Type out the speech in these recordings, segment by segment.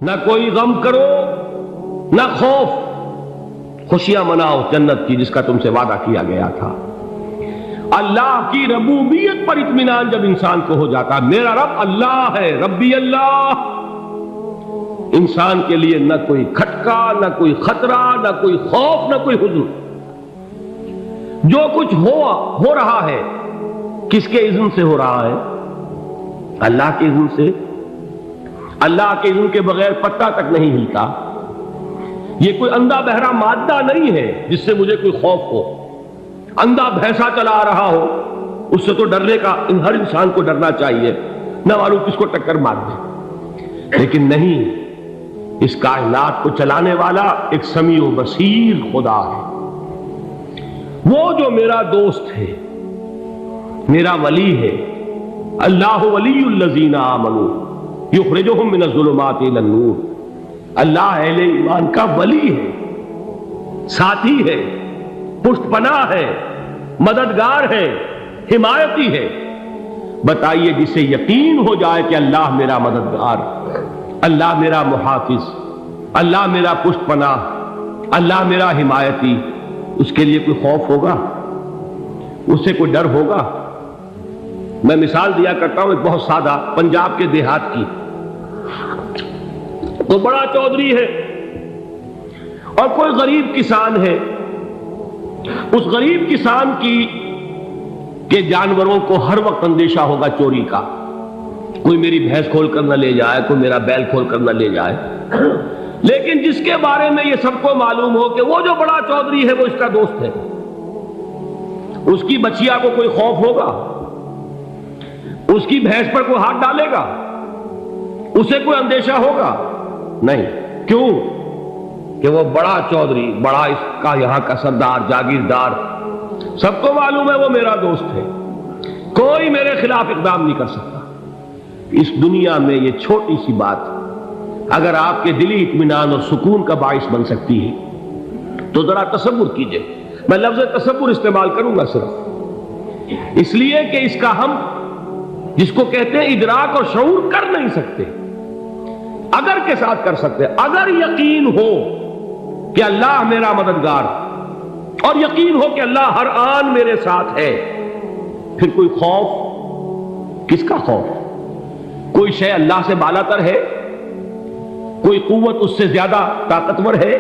نہ کوئی غم کرو نہ خوف، خوشیاں مناؤ جنت کی جس کا تم سے وعدہ کیا گیا تھا۔ اللہ کی ربوبیت پر اطمینان جب انسان کو ہو جاتا، میرا رب اللہ ہے، ربی اللہ، انسان کے لیے نہ کوئی کھٹکا، نہ کوئی خطرہ، نہ کوئی خوف، نہ کوئی حزن۔ جو کچھ ہو رہا ہے کس کے اذن سے ہو رہا ہے؟ اللہ کے اذن سے۔ اللہ کے اذن کے بغیر پتہ تک نہیں ہلتا۔ یہ کوئی اندھا بہرا مادہ نہیں ہے جس سے مجھے کوئی خوف ہو۔ اندھا بھینسا چلا رہا ہو اس سے تو ڈرنے کا ہر انسان کو ڈرنا چاہیے، نہ معلوم کس کو ٹکر مار دے، لیکن نہیں، اس کائنات کو چلانے والا ایک سمیع و بصیر خدا ہے۔ وہ جو میرا دوست ہے، میرا ولی ہے، اللہ ولی الذین آمنوا یخرجہم من الظلمات الی النور، اللہ اہل ایمان کا ولی ہے، ساتھی ہے، پشت پناہ ہے، مددگار ہے، حمایتی ہے۔ بتائیے جسے یقین ہو جائے کہ اللہ میرا مددگار، اللہ میرا محافظ، اللہ میرا پشت پناہ، اللہ میرا حمایتی، اس کے لیے کوئی خوف ہوگا؟ اس سے کوئی ڈر ہوگا؟ میں مثال دیا کرتا ہوں ایک بہت سادہ، پنجاب کے دیہات کی۔ تو بڑا چودھری ہے اور کوئی غریب کسان ہے، اس غریب کسان کے جانوروں کو ہر وقت اندیشہ ہوگا چوری کا، کوئی میری بھینس کھول کر نہ لے جائے، کوئی میرا بیل کھول کر نہ لے جائے۔ لیکن جس کے بارے میں یہ سب کو معلوم ہو کہ وہ جو بڑا چودھری ہے وہ اس کا دوست ہے، اس کی بچیا کو کوئی خوف ہوگا؟ اس کی بھینس پر کوئی ہاتھ ڈالے گا؟ اسے کوئی اندیشہ ہوگا؟ نہیں۔ کیوں؟ کہ وہ بڑا چودھری، بڑا اس کا یہاں کا سردار، جاگیردار، سب کو معلوم ہے وہ میرا دوست ہے، کوئی میرے خلاف اقدام نہیں کر سکتا۔ اس دنیا میں یہ چھوٹی سی بات اگر آپ کے دلی اطمینان اور سکون کا باعث بن سکتی ہے تو ذرا تصور کیجئے۔ میں لفظ تصور استعمال کروں گا صرف اس لیے کہ اس کا ہم جس کو کہتے ہیں ادراک اور شعور کر نہیں سکتے، اگر کے ساتھ کر سکتے۔ اگر یقین ہو کہ اللہ میرا مددگار اور یقین ہو کہ اللہ ہر آن میرے ساتھ ہے، پھر کوئی خوف؟ کس کا خوف؟ کوئی شے اللہ سے بالا تر ہے؟ کوئی قوت اس سے زیادہ طاقتور ہے؟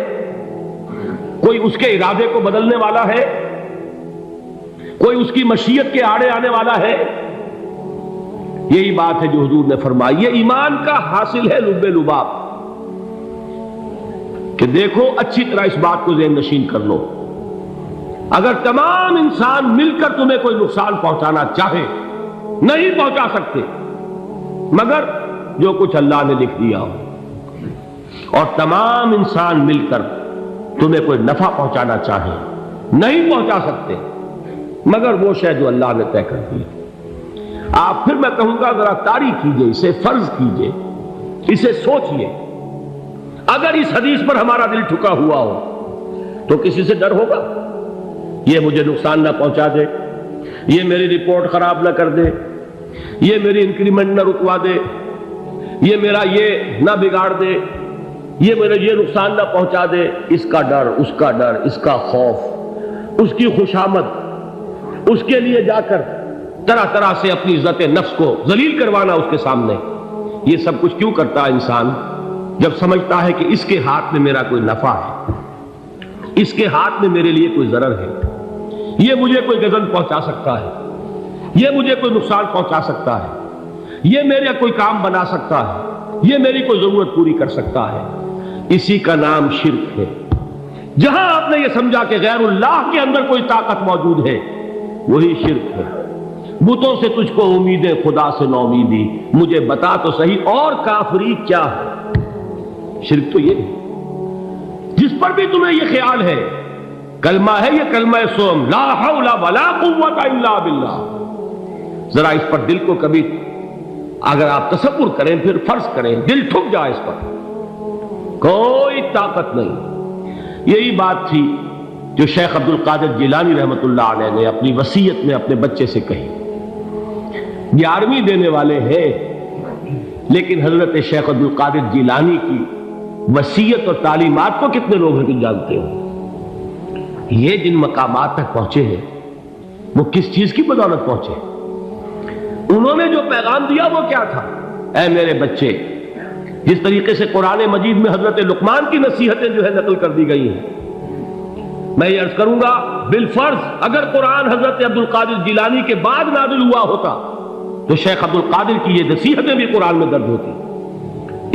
کوئی اس کے ارادے کو بدلنے والا ہے؟ کوئی اس کی مشیت کے آڑے آنے والا ہے؟ یہی بات ہے جو حضور نے فرمائی، یہ ایمان کا حاصل ہے لب لباب، کہ دیکھو اچھی طرح اس بات کو ذہن نشین کر لو، اگر تمام انسان مل کر تمہیں کوئی نقصان پہنچانا چاہے نہیں پہنچا سکتے، مگر جو کچھ اللہ نے لکھ دیا ہو، اور تمام انسان مل کر تمہیں کوئی نفع پہنچانا چاہے نہیں پہنچا سکتے، مگر وہ شے جو اللہ نے طے کر دی۔ آپ پھر میں کہوں گا ذرا طاری کیجئے، اسے فرض کیجئے، اسے سوچئے، اگر اس حدیث پر ہمارا دل ٹھکا ہوا ہو تو کسی سے ڈر ہوگا؟ یہ مجھے نقصان نہ پہنچا دے، یہ میری رپورٹ خراب نہ کر دے، یہ میری انکریمنٹ نہ رکوا دے، یہ میرا یہ نہ بگاڑ دے، یہ میرے یہ نقصان نہ پہنچا دے، اس کا ڈر، اس کا ڈر، اس کا خوف، اس کی خوشامد، اس کے لیے جا کر طرح طرح سے اپنی عزت نفس کو ذلیل کروانا اس کے سامنے۔ یہ سب کچھ کیوں کرتا ہے انسان؟ جب سمجھتا ہے کہ اس کے ہاتھ میں میرا کوئی نفع ہے، اس کے ہاتھ میں میرے لیے کوئی ضرر ہے، یہ مجھے کوئی غضب پہنچا سکتا ہے، یہ مجھے کوئی نقصان پہنچا سکتا ہے، یہ میرا کوئی کام بنا سکتا ہے، یہ میری کوئی ضرورت پوری کر سکتا ہے، اسی کا نام شرک ہے۔ جہاں آپ نے یہ سمجھا کہ غیر اللہ کے اندر کوئی طاقت موجود ہے، وہی شرک ہے۔ بتوں سے تجھ کو امیدیں، خدا سے نو امیدی، مجھے بتا تو صحیح اور کافری کیا ہے؟ شرک تو یہ ہے۔ جس پر بھی تمہیں یہ خیال ہے، کلمہ ہے یہ کلمہ سوم، لا حول ولا قوت الا باللہ، ذرا اس پر دل کو کبھی اگر آپ تصور کریں، پھر فرض کریں، دل ٹھک جائے اس پر، کوئی طاقت نہیں۔ یہی بات تھی جو شیخ عبد القادر جیلانی رحمۃ اللہ علیہ نے اپنی وصیت میں اپنے بچے سے کہی۔ 11ویں دینے والے ہیں، لیکن حضرت شیخ عبد القادر جیلانی کی وصیت اور تعلیمات کو کتنے لوگ ہیں تم جانتے ہو؟ یہ جن مقامات تک پہنچے ہیں وہ کس چیز کی بدولت پہنچے؟ انہوں نے جو پیغام دیا وہ کیا تھا؟ اے میرے بچے، جس طریقے سے قرآن مجید میں حضرت لقمان کی نصیحتیں جو ہے نقل کر دی گئی ہیں، میں یہ عرض کروں گا بالفرض اگر قرآن حضرت عبد القادر جیلانی کے بعد نازل ہوا ہوتا تو شیخ عبد القادر کی یہ نصیحتیں بھی قرآن میں درج ہوتی۔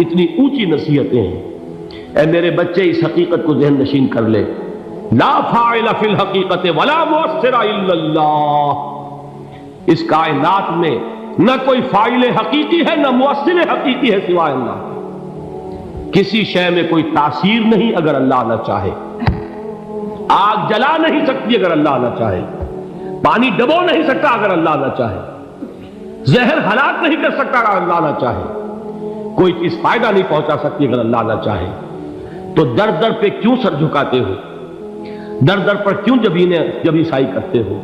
اتنی اونچی نصیحتیں ہیں۔ اے میرے بچے، اس حقیقت کو ذہن نشین کر لے، لا فاعل فی الحقیقت ولا مؤثر الا اللہ۔ اس کائنات میں نہ کوئی فاعل حقیقی ہے نہ مؤثر حقیقی ہے سوائے اللہ۔ کسی شے میں کوئی تاثیر نہیں اگر اللہ نہ چاہے۔ آگ جلا نہیں سکتی اگر اللہ نہ چاہے، پانی ڈبو نہیں سکتا اگر اللہ نہ چاہے، زہر ہلاک نہیں کر سکتا اگر اللہ نہ چاہے، کوئی چیز فائدہ نہیں پہنچا سکتی اگر اللہ نہ چاہے۔ تو در در پہ کیوں سر جھکاتے ہو؟ در در پر کیوں جبیں سائی کرتے ہو؟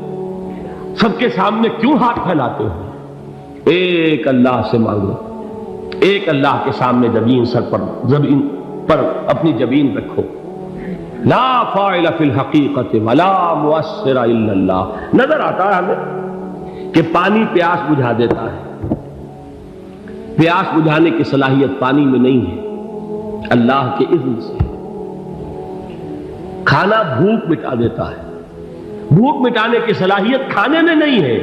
سب کے سامنے کیوں ہاتھ پھیلاتے ہو؟ ایک اللہ سے مانگو، ایک اللہ کے سامنے زمین پر اپنی جبین رکھو۔ لا فاعل فی الحقیقت ولا مؤثر الا اللہ۔ نظر آتا ہے ہمیں کہ پانی پیاس بجھا دیتا ہے، پیاس بجھانے کی صلاحیت پانی میں نہیں ہے، اللہ کے اذن سے۔ کھانا بھوک مٹا دیتا ہے، بھوک مٹانے کی صلاحیت کھانے میں نہیں ہے،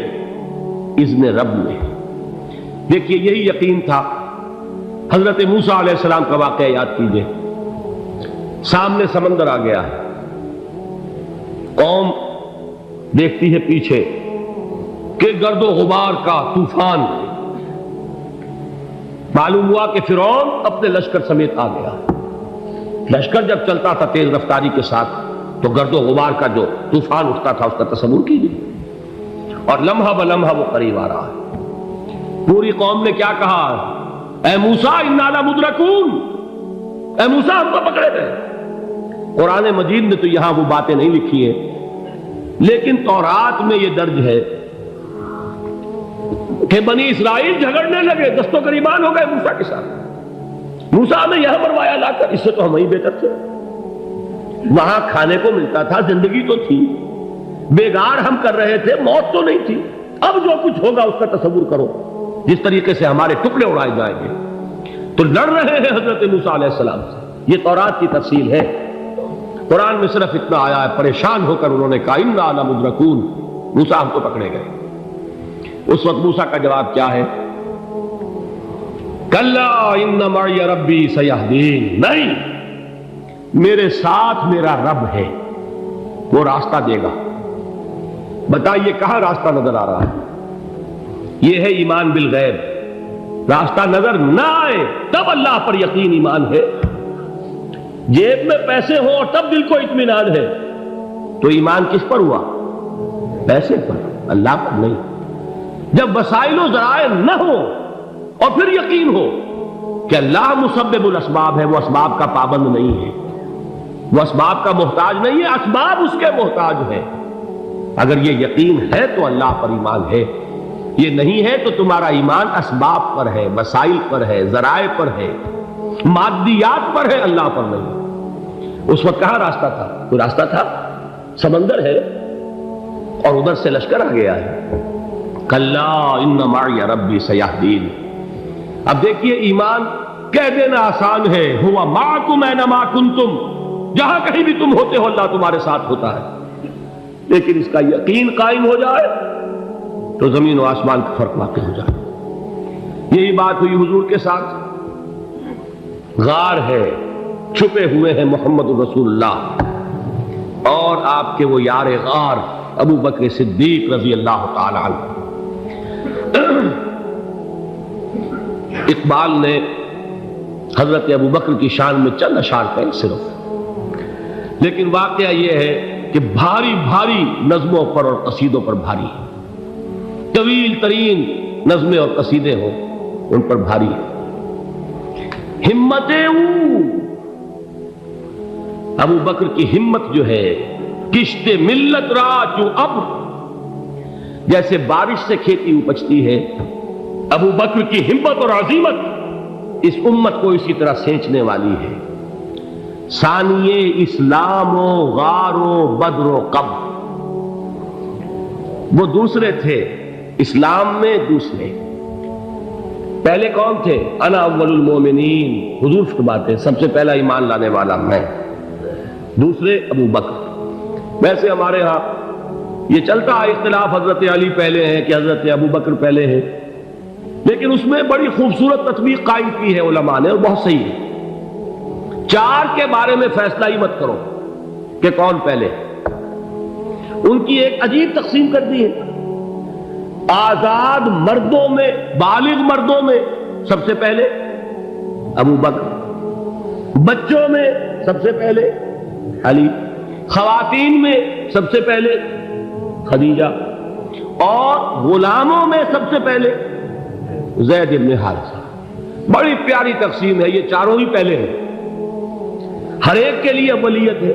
اذن رب میں۔ دیکھیے یہی یقین تھا حضرت موسیٰ علیہ السلام کا واقعہ یاد کیجئے۔ سامنے سمندر آ گیا ہے، قوم دیکھتی ہے پیچھے کہ گرد و غبار کا طوفان، معلوم ہوا کہ فرعون اپنے لشکر سمیت آ گیا۔ لشکر جب چلتا تھا تیز رفتاری کے ساتھ تو گرد و غبار کا جو طوفان اٹھتا تھا اس کا تصور کیجیے، اور لمحہ بلمحہ وہ قریب آ رہا ہے۔ پوری قوم نے کیا کہا؟ اے موسیٰ انا لمدرکون، اے موسیٰ ہم کو پکڑے گئے۔ قرآن مجید نے تو یہاں وہ باتیں نہیں لکھی ہیں، لیکن تورات میں یہ درج ہے کہ بنی اسرائیل جھگڑنے لگے، دست و گریبان ہو گئے موسیٰ کے ساتھ۔ موسیٰ نے یہاں مروایا لا کر، اس سے تو ہم ہی بہتر تھے، وہاں کھانے کو ملتا تھا، زندگی تو تھی، بیگار ہم کر رہے تھے، موت تو نہیں تھی۔ اب جو کچھ ہوگا اس کا تصور کرو، جس طریقے سے ہمارے ٹکڑے اڑائے جائیں گے۔ تو لڑ رہے ہیں حضرت موسیٰ علیہ السلام سے۔ یہ تورات کی تفصیل ہے، قرآن میں صرف اتنا آیا ہے، پریشان ہو کر انہوں نے کہا انا لمدرکون، موسیٰ ہم کو پکڑے گئے۔ اس وقت موسیٰ کا جواب کیا ہے؟ کلا ان معی ربی سیہدین، نہیں، میرے ساتھ میرا رب ہے، وہ راستہ دے گا۔ بتائیے کہاں راستہ نظر آ رہا ہے؟ یہ ہے ایمان بالغیب۔ راستہ نظر نہ آئے تب اللہ پر یقین ایمان ہے۔ جیب میں پیسے ہوں اور تب دل کو اطمینان ہے تو ایمان کس پر ہوا؟ پیسے پر، اللہ پر نہیں۔ جب وسائل و ذرائع نہ ہو اور پھر یقین ہو کہ اللہ مسبب الاسباب ہے، وہ اسباب کا پابند نہیں ہے، وہ اسباب کا محتاج نہیں ہے، اسباب اس کے محتاج ہے۔ اگر یہ یقین ہے تو اللہ پر ایمان ہے، یہ نہیں ہے تو تمہارا ایمان اسباب پر ہے، وسائل پر ہے، ذرائع پر ہے، مادیات پر ہے، اللہ پر نہیں۔ اس وقت کہاں راستہ تھا؟ کوئی راستہ تھا؟ سمندر ہے اور ادھر سے لشکر آ گیا ہے۔ کلا ان معی ربی سیہدین۔ اب دیکھیے ایمان کہہ دینا آسان ہے، ہوا معکم اینما کنتم، جہاں کہیں بھی تم ہوتے ہو اللہ تمہارے ساتھ ہوتا ہے، لیکن اس کا یقین قائم ہو جائے تو زمین و آسمان کا فرق واقع ہو جائے۔ یہی بات ہوئی حضور کے ساتھ۔ غار ہے، چھپے ہوئے ہیں محمد رسول اللہ اور آپ کے وہ یار غار ابو بکر صدیق رضی اللہ تعالی عنہ۔ اقبال نے حضرت ابو بکر کی شان میں چند اشعار کہے صرف، لیکن واقعہ یہ ہے کہ بھاری بھاری نظموں پر اور قصیدوں پر بھاری ہے، طویل ترین نظمیں اور قصیدے ہوں ان پر بھاری ہے۔ ہمتیں ابو بکر کی ہمت جو ہے، کشت ملت را چوں ابر، جیسے بارش سے کھیتی اپجتی ہے، ابو بکر کی ہمت اور عزیمت اس امت کو اسی طرح سینچنے والی ہے۔ ثانیے اسلام و غار و بدر و قبر، وہ دوسرے تھے اسلام میں، دوسرے پہلے کون تھے؟ انا اول المومنین، حضور فرماتے سب سے پہلا ایمان لانے والا میں، دوسرے ابو بکر۔ ویسے ہمارے ہاں یہ چلتا ہے اختلاف، حضرت علی پہلے ہیں کہ حضرت ابو بکر پہلے ہیں، لیکن اس میں بڑی خوبصورت تطبیق قائم کی ہے علماء نے، اور بہت صحیح ہے۔ چار کے بارے میں فیصلہ ہی مت کرو کہ کون پہلے، ان کی ایک عجیب تقسیم کر دی ہے۔ آزاد مردوں میں، بالغ مردوں میں سب سے پہلے ابو بکر، بچوں میں سب سے پہلے علی، خواتین میں سب سے پہلے خدیجہ، اور غلاموں میں سب سے پہلے زید بن حارثہ۔ بڑی پیاری تقسیم ہے، یہ چاروں ہی پہلے ہیں، ہر ایک کے لیے اولیت ہے۔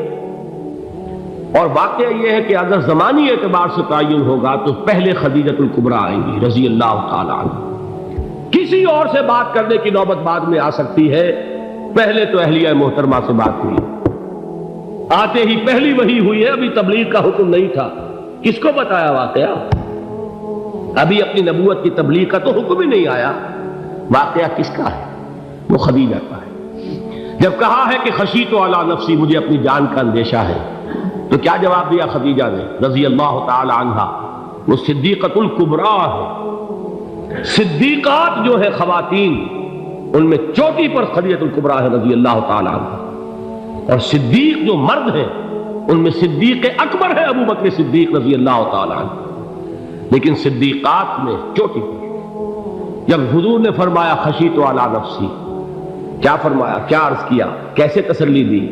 اور واقعہ یہ ہے کہ اگر زمانی اعتبار سے تعین ہوگا تو پہلے خدیجۃ الکبریٰ آئیں گی رضی اللہ تعالی عنہ، کسی اور سے بات کرنے کی نوبت بعد میں آ سکتی ہے، پہلے تو اہلیہ محترمہ سے بات ہوئی، آتے ہی پہلی وحی ہوئی ہے، ابھی تبلیغ کا حکم نہیں تھا۔ کس کو بتایا واقعہ؟ ابھی اپنی نبوت کی تبلیغ کا تو حکم ہی نہیں آیا، واقعہ کس کا ہے؟ وہ خدیجہ کا ہے۔ جب کہا ہے کہ خشیت علی نفسی، مجھے اپنی جان کا اندیشہ ہے، تو کیا جواب دیا خدیجہ نے رضی اللہ تعالی عنہا؟ وہ صدیقۃ الکبریٰ ہے، صدیقات جو ہے خواتین ان میں چوٹی پر خدیجۃ الکبریٰ ہے رضی اللہ تعالی عنہا، اور صدیق جو مرد ہیں ان میں صدیق اکبر ہے ابو بکر صدیق رضی اللہ تعالی عنہ، لیکن صدیقات میں چوٹی پر۔ جب حضور نے فرمایا خشیت علی نفسی، کیا فرمایا، کیا عرض کیا، کیسے تسلی دی؟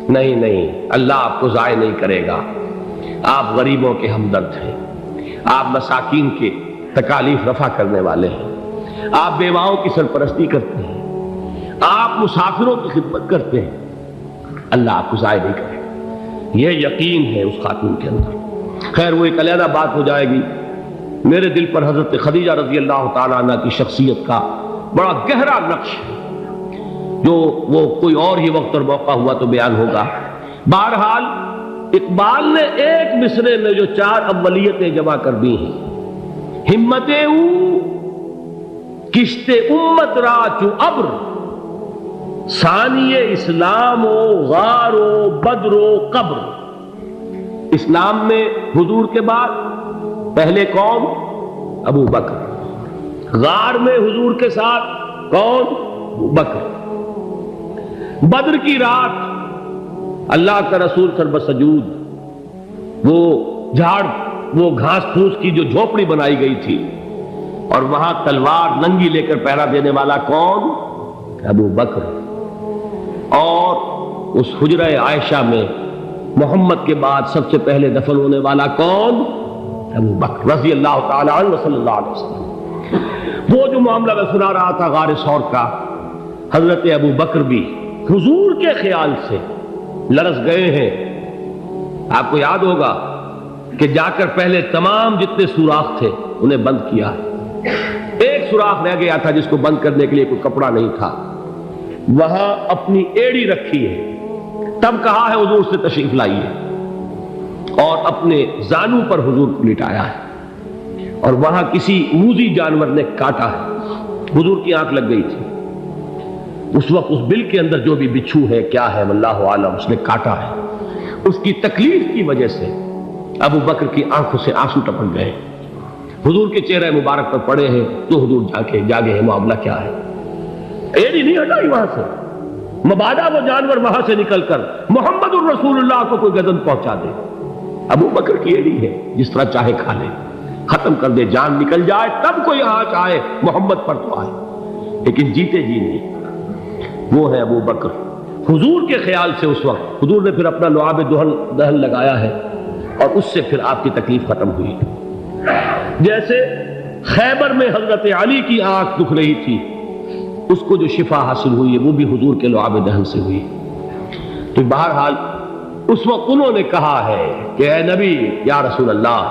نہیں نہیں، اللہ آپ کو ضائع نہیں کرے گا، آپ غریبوں کے ہمدرد ہیں، آپ مساکین کے تکالیف رفع کرنے والے ہیں، آپ بیواؤں کی سرپرستی کرتے ہیں، آپ مسافروں کی خدمت کرتے ہیں، اللہ آپ کو ضائع نہیں کرے گا۔ یہ یقین ہے اس خاتون کے اندر۔ خیر وہ ایک علیحدہ بات ہو جائے گی۔ میرے دل پر حضرت خدیجہ رضی اللہ تعالیٰ عنہ کی شخصیت کا بڑا گہرا نقش ہے، جو وہ کوئی اور ہی وقت اور موقع ہوا تو بیان ہوگا۔ بہرحال اقبال نے ایک مصرے میں جو چار اولیتیں جمع کر دی ہیں، ہمت او کشت امت را چو ابر، ثانی اسلام و غار و بدر و قبر۔ اسلام میں حضور کے بعد پہلے کون؟ ابو بکر۔ غار میں حضور کے ساتھ کون؟ ابو بکر۔ بدر کی رات اللہ کا رسول سر بسجود، وہ جھاڑ، وہ گھاس پھوس کی جو جھوپڑی بنائی گئی تھی، اور وہاں تلوار ننگی لے کر پہرا دینے والا کون؟ ابو بکر۔ اور اس حجرہ عائشہ میں محمد کے بعد سب سے پہلے دفن ہونے والا کون؟ ابو بکر رضی اللہ تعالی عنہ وصلی اللہ علیہ وسلم۔ وہ جو معاملہ میں سنا رہا تھا غار ثور کا، حضرت ابو بکر بھی حضور کے خیال سے لرز گئے ہیں۔ آپ کو یاد ہوگا کہ جا کر پہلے تمام جتنے سوراخ تھے انہیں بند کیا ہے، ایک سوراخ رہ گیا تھا جس کو بند کرنے کے لیے کوئی کپڑا نہیں تھا، وہاں اپنی ایڑی رکھی ہے، تب کہا ہے حضور سے تشریف لائیے، اور اپنے زانو پر حضور کو لٹایا ہے، اور وہاں کسی موذی جانور نے کاٹا ہے، حضور کی آنکھ لگ گئی تھی، اس وقت اس بل کے اندر جو بھی بچھو ہے کیا ہے واللہ عالم، اس نے کاٹا ہے، اس کی تکلیف کی وجہ سے ابو بکر کی آنکھوں سے آنسو ٹپک گئے، حضور کے چہرے مبارک پر پڑے ہیں، تو حضور جاگے ہیں، معاملہ کیا ہے؟ ایڑی نہیں ہٹائی وہاں سے، مبادا وہ جانور وہاں سے نکل کر محمد الرسول اللہ کو کوئی گزن پہنچا دے، ابو بکر کی ایڑی ہے، جس طرح چاہے کھا لے، ختم کر دے، جان نکل جائے تب کوئی آنچ آئے، محمد پر تو آئے، لیکن جیتے جی نہیں۔ وہ ہے ابو بکر۔ حضور کے خیال سے اس وقت حضور نے پھر اپنا لعاب دہن لگایا ہے، اور اس سے پھر آپ کی تکلیف ختم ہوئی۔ جیسے خیبر میں حضرت علی کی آنکھ دکھ رہی تھی، اس کو جو شفا حاصل ہوئی ہے وہ بھی حضور کے لعاب دہن سے ہوئی۔ تو بہرحال اس وقت انہوں نے کہا ہے کہ اے نبی یا رسول اللہ،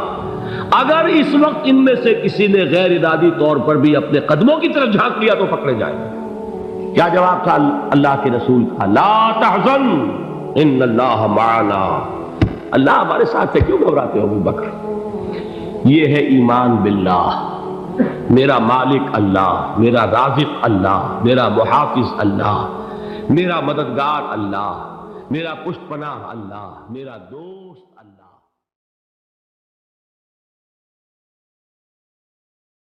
اگر اس وقت ان میں سے کسی نے غیر ارادی طور پر بھی اپنے قدموں کی طرف جھانک لیا تو پکڑے جائیں۔ کیا جواب تھا اللہ کے رسول کا؟ لا تحزن ان اللہ معنا، اللہ ہمارے ساتھ ہے، کیوں گھبراتے ہو ابو بکر؟ یہ ہے ایمان باللہ، میرا مالک اللہ، میرا رازق اللہ، میرا محافظ اللہ، میرا مددگار اللہ، میرا پشت پناہ اللہ، میرا دوست اللہ۔